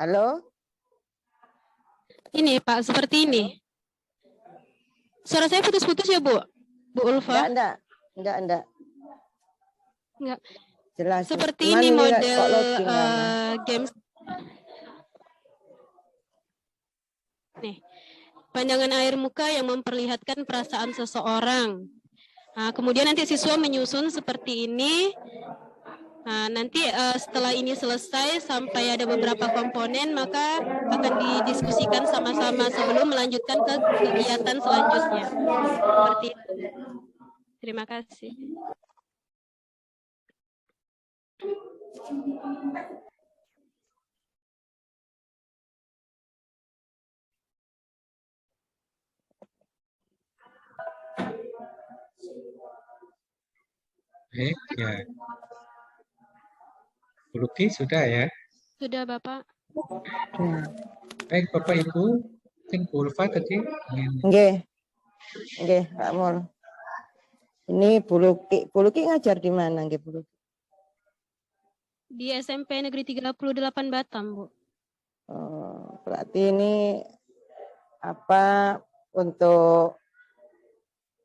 Halo? Ini Pak, seperti ini. Suara saya putus-putus ya Bu? Bu Ulfa? Enggak. Enggak. Jelas. Seperti Cuman ini model kok loading lama. games. Nih, pandangan air muka yang memperlihatkan perasaan seseorang. Nah, kemudian nanti siswa menyusun seperti ini. Nah, nanti setelah ini selesai sampai ada beberapa komponen, maka akan didiskusikan sama-sama sebelum melanjutkan ke kegiatan selanjutnya. Seperti itu. Terima kasih. Ya. Bu Luki sudah ya? Sudah Bapak. Baik Bapak Ibu, mungkin Bu Ulfa tadi ingin. Nggih, Pak Mul. Ini Bu Luki ngajar di mana nggih Bu Luki? Di SMP Negeri 38 Batam, Bu. Oh, berarti ini apa untuk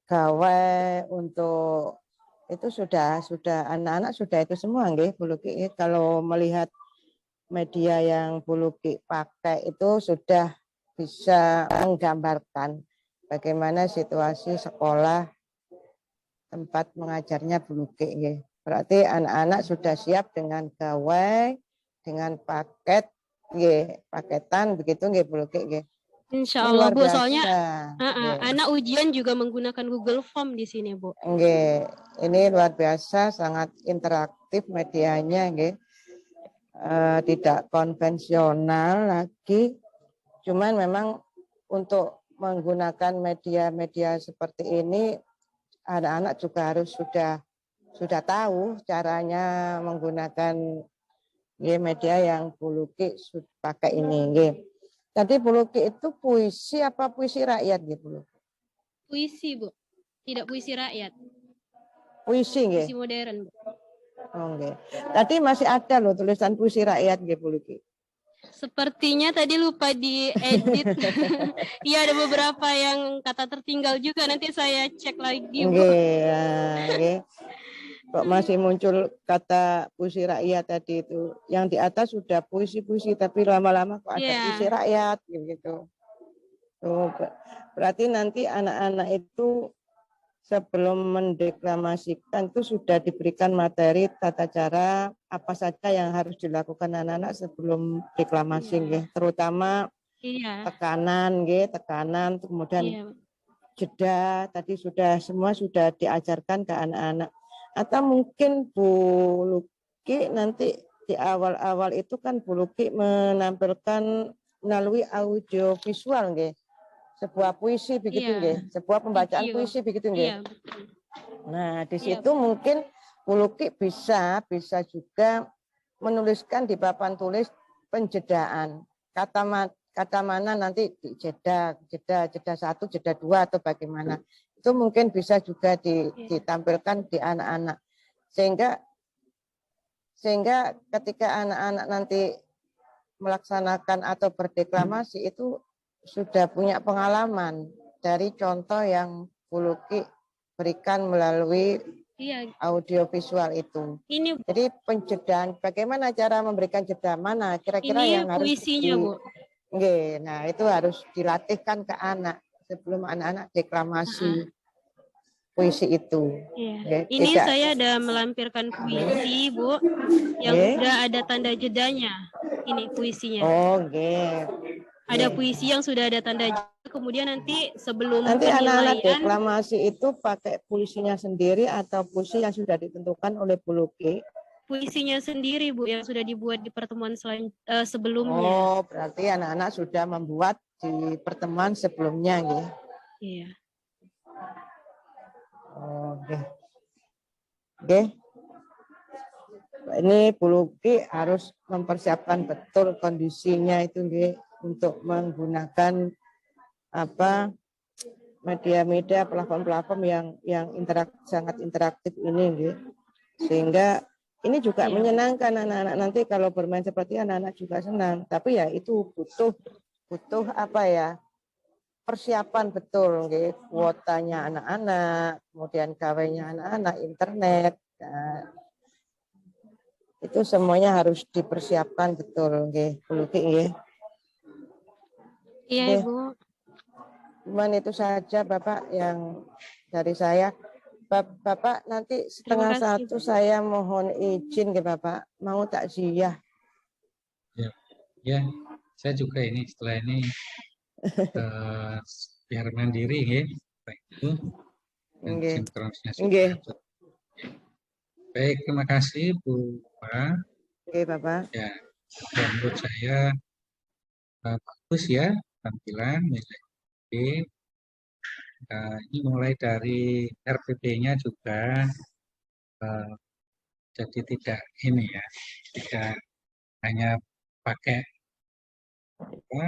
gawe untuk itu sudah anak-anak sudah itu semua nggih Bu Luki. Kalau melihat media yang Bu Luki pakai itu sudah bisa menggambarkan bagaimana situasi sekolah tempat mengajarnya Bu Luki nggih. Berarti anak-anak sudah siap dengan gawai, dengan paket nggih, paketan begitu nggih Bu Luki nggih. Insya Ini Allah luar Bu, biasa. soalnya Nggih. anak ujian juga menggunakan Google Form di sini Bu. Nggih, ini luar biasa, sangat interaktif medianya nggih. Tidak konvensional lagi. Cuman memang untuk menggunakan media-media seperti ini anak-anak juga harus sudah tahu caranya menggunakan media yang Bu Luki pakai ini nggih. Tadi Bu Luki itu puisi apa puisi rakyat gitu? Puisi Bu, tidak puisi rakyat. Puisi nggih. Puisi modern Bu. Oh nggih. Tadi masih ada loh tulisan puisi rakyat nggih Bu Luki. Sepertinya tadi lupa diedit. Iya ada beberapa yang kata tertinggal juga, nanti saya cek lagi Bu. Nggih. Kok masih muncul kata puisi rakyat tadi itu. Yang di atas sudah puisi-puisi tapi lama-lama kok ada puisi rakyat gitu. Tuh, berarti nanti anak-anak itu sebelum mendeklamasikan itu sudah diberikan materi tata cara apa saja yang harus dilakukan anak-anak sebelum deklamasi, terutama tekanan, kemudian jeda tadi semua sudah diajarkan ke anak-anak. Atau mungkin Bu Luki nanti di awal-awal itu kan Bu Luki menampilkan melalui audio visual nggih. Sebuah puisi begitu nggih, sebuah pembacaan puisi begitu nggih. Nah, di situ mungkin Bu Luki bisa juga menuliskan di papan tulis penjedaan. Kata mana nanti jeda 1, jeda 2 atau bagaimana. Itu mungkin bisa juga ditampilkan di anak-anak. Sehingga ketika anak-anak nanti melaksanakan atau berdeklamasi itu sudah punya pengalaman dari contoh yang Bu Luki berikan melalui audio visual itu. Jadi penjedaan, bagaimana cara memberikan jeda mana kira-kira yang harus puisinya Bu. Nggih, nah itu harus dilatihkan ke anak sebelum anak-anak deklamasi puisi itu. Ini saya ada melampirkan puisi Bu, yang sudah ada tanda jedanya. Ini puisinya. Oh, nggih. Ada puisi yang sudah ada tanda jeda, kemudian nanti sebelum anak-anak deklamasi itu pakai puisinya sendiri atau puisi yang sudah ditentukan oleh Bu Luki? Puisinya sendiri Bu, yang sudah dibuat di pertemuan sebelumnya. Oh, berarti anak-anak sudah membuat di pertemuan sebelumnya ya? Iya. Oke. Oke. Ini Bu Luki harus mempersiapkan betul kondisinya itu nggih untuk menggunakan media-media platform-platform yang sangat interaktif ini nggih. Sehingga Ini juga Iya. menyenangkan anak-anak, nanti kalau bermain seperti anak-anak juga senang. Tapi ya itu butuh apa ya, persiapan betul, nggih. Kuotanya anak-anak, kemudian gawainya anak-anak, internet. Nah, itu semuanya harus dipersiapkan betul, nggih. Bu Luki, nggih. Iya, Nggih. Ibu. Cuman itu saja Bapak yang dari saya. Bapak nanti setengah Terima kasih. 1 saya mohon izin ke Bapak, mau takziah. Ya, ya, saya juga ini setelah ini biar mandiri ya, baik itu dan Nggih. sinkronnya Nggih. sudah. Baik, terima kasih Bu Pak. Nggih, Bapak. Ya, menurut saya bagus ya tampilan nilai B. Ini mulai dari RPP-nya juga jadi tidak ini ya, tidak hanya pakai apa,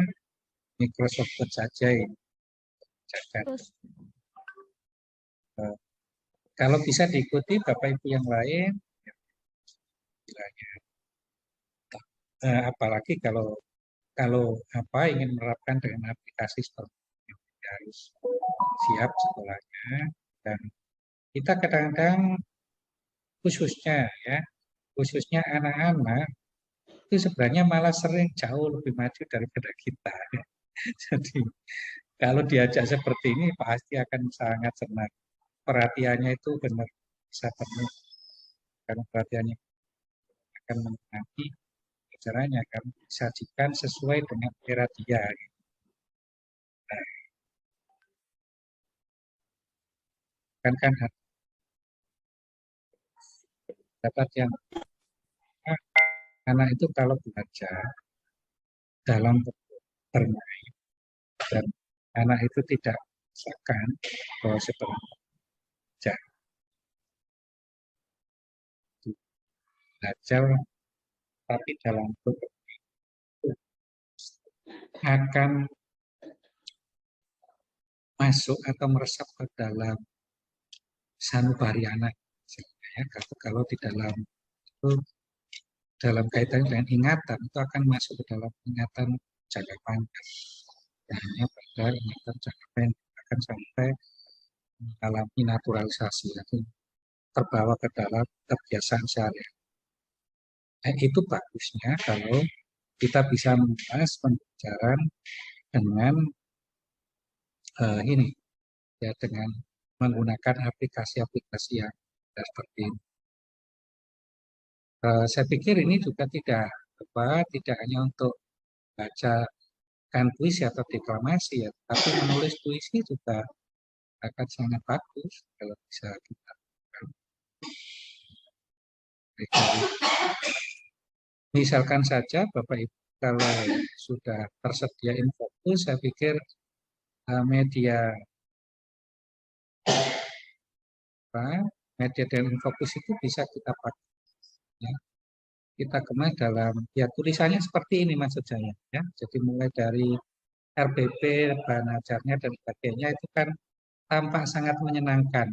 Microsoft Word saja ini. Terus, Kalau bisa diikuti Bapak Ibu yang lain, apalagi kalau apa ingin menerapkan dengan aplikasi seperti ini harus siap sekolahnya, dan kita kadang-kadang khususnya anak-anak itu sebenarnya malah sering jauh lebih maju daripada kita. Jadi kalau diajak seperti ini pasti akan sangat senang. Perhatiannya itu benar bisa penuh, karena perhatiannya akan menikmati caranya akan disajikan sesuai dengan era dia. Nah, kan dapat yang anak itu kalau belajar dalam bermain dan anak itu tidak merasakan bahwa sebenarnya belajar tapi dalam bentuk akan masuk atau meresap ke dalam sanubari anak. Ya, kalau di dalam itu dalam kaitan dengan ingatan itu akan masuk ke dalam ingatan jangka panjang. Hanya pada ingatan jangka pendek akan sampai mengalami naturalisasi, itu terbawa ke dalam kebiasaan sehari-hari. Itu bagusnya kalau kita bisa membahas pembelajaran dengan ini ya, dengan menggunakan aplikasi-aplikasi yang seperti ini. Saya pikir ini juga tidak hanya untuk bacakan puisi atau deklamasi ya, tapi menulis puisi juga akan sangat bagus kalau bisa kita lakukan. Misalkan saja Bapak Ibu kalau sudah tersedia InFocus, saya pikir media dan InFocus itu bisa kita pakai. Ya. Kita kemas dalam ya tulisannya seperti ini maksud saya ya. Jadi mulai dari RPP, bahan ajarnya dan sebagainya itu kan tampak sangat menyenangkan.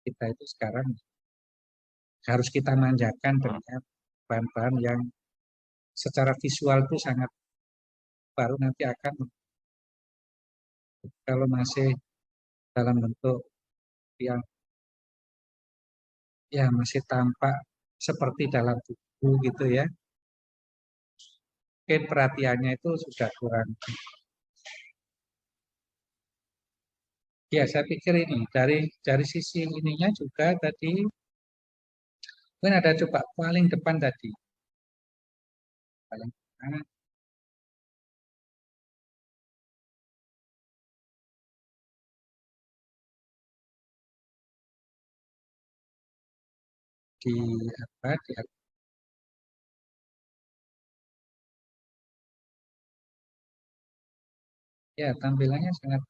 Kita itu sekarang harus kita manjakan dengan bahan-bahan yang secara visual itu sangat baru, nanti akan kalau masih dalam bentuk yang ya masih tampak seperti dalam buku gitu ya, mungkin perhatiannya itu sudah kurang. Ya, saya pikir ini dari sisi ininya juga tadi mungkin ada coba paling depan tadi. Paling depan. Di apa di ya tampilannya sangat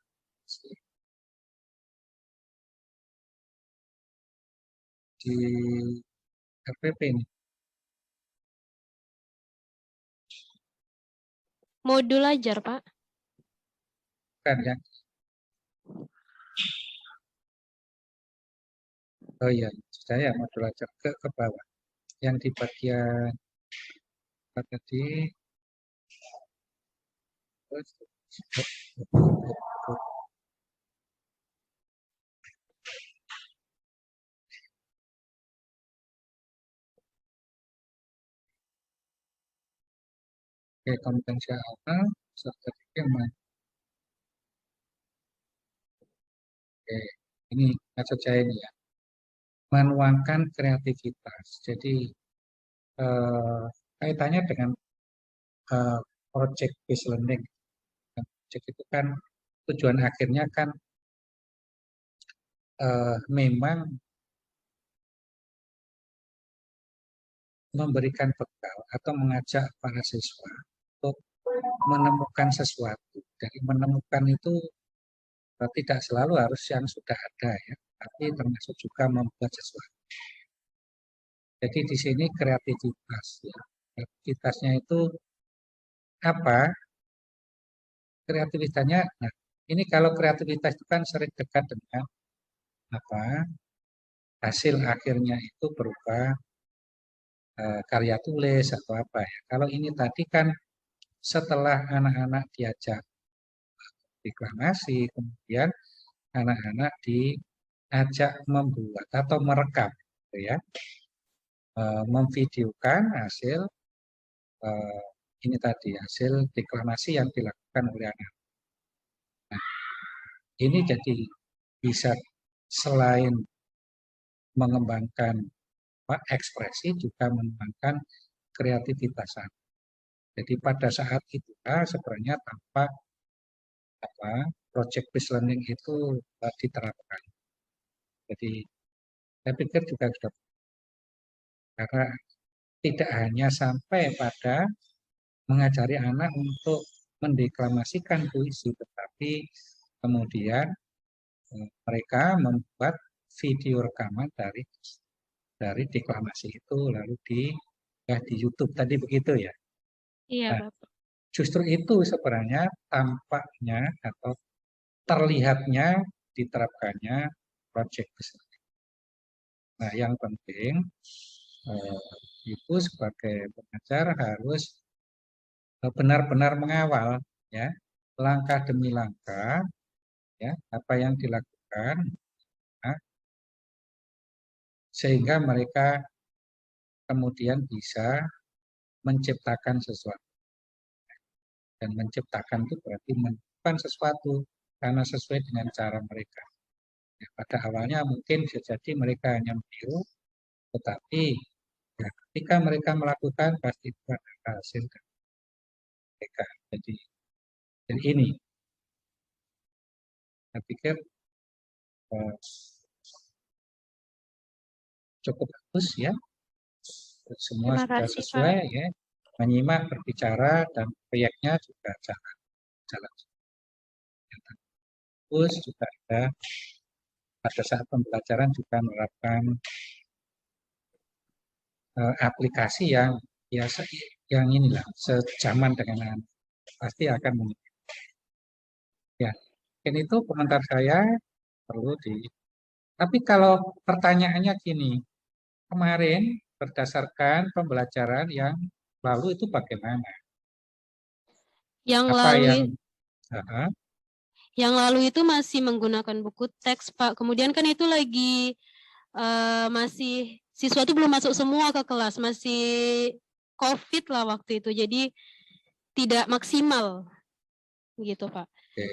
di RPP ini. modul ajar, Pak. Kan ya. Oh iya, saya modulator ke bawah. Yang di bagian apa tadi? Oke, kompetensi awal, sertifikat yang mana? Oke, ini maksud saya ini ya, menuangkan kreativitas. Jadi kaitannya dengan project based learning. Project itu kan tujuan akhirnya kan memang memberikan bekal atau mengajak para siswa untuk menemukan sesuatu. Jadi menemukan itu tidak selalu harus yang sudah ada ya, tapi termasuk juga membuat sesuatu. Jadi di sini kreativitas ya. Kreativitasnya itu apa? Kreativitasnya, nah ini kalau kreativitas itu kan sering dekat dengan apa? Hasil akhirnya itu berupa karya tulis atau apa ya. Kalau ini tadi kan setelah anak-anak diajak deklamasi, kemudian anak-anak diajak membuat atau merekam, gitu ya, memvideokan hasil ini tadi hasil deklamasi yang dilakukan oleh anak. Nah, ini jadi bisa selain mengembangkan ekspresi juga mengembangkan kreativitas. Jadi pada saat itu sebenarnya tanpa project based learning itu diterapkan. Jadi saya pikir juga sudah, karena tidak hanya sampai pada mengajari anak untuk mendeklamasikan puisi, tetapi kemudian mereka membuat video rekaman dari deklamasi itu lalu di YouTube tadi begitu ya. Iya, Nah, Bapak. justru itu sebenarnya tampaknya atau terlihatnya diterapkannya project based learning. Nah, yang penting itu sebagai pengajar harus benar-benar mengawal ya, langkah demi langkah ya, apa yang dilakukan ya, sehingga mereka kemudian bisa menciptakan sesuatu. Dan menciptakan itu berarti menemukan sesuatu karena sesuai dengan cara mereka. Ya, pada awalnya mungkin bisa jadi mereka hanya meniru, tetapi ya, ketika mereka melakukan pasti itu ada hasil dari mereka. Jadi ini saya pikir cukup bagus ya. Semua Terima sudah kasih, sesuai Pak. ya. Menyimak, berbicara, dan proyeknya juga jalan. Terus juga ada pada saat pembelajaran juga menerapkan aplikasi yang biasa, yang inilah sejaman dengan anak. Pasti akan mengikuti. Ya, mungkin itu komentar saya perlu Tapi kalau pertanyaannya gini, kemarin berdasarkan pembelajaran yang lalu itu bagaimana? Yang Apa lalu yang itu masih menggunakan buku teks, Pak. Kemudian kan itu lagi masih siswa itu belum masuk semua ke kelas, masih COVID lah waktu itu. Jadi tidak maksimal gitu, Pak. Oke.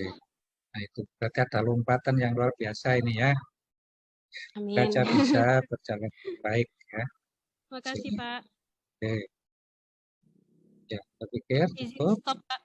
Nah, itu berarti ada lompatan yang luar biasa ini ya. Amin. Belajar bisa berjalan baik ya. Terima kasih, Pak. Oke. Ya, saya pikir Izin cukup. stop, Pak.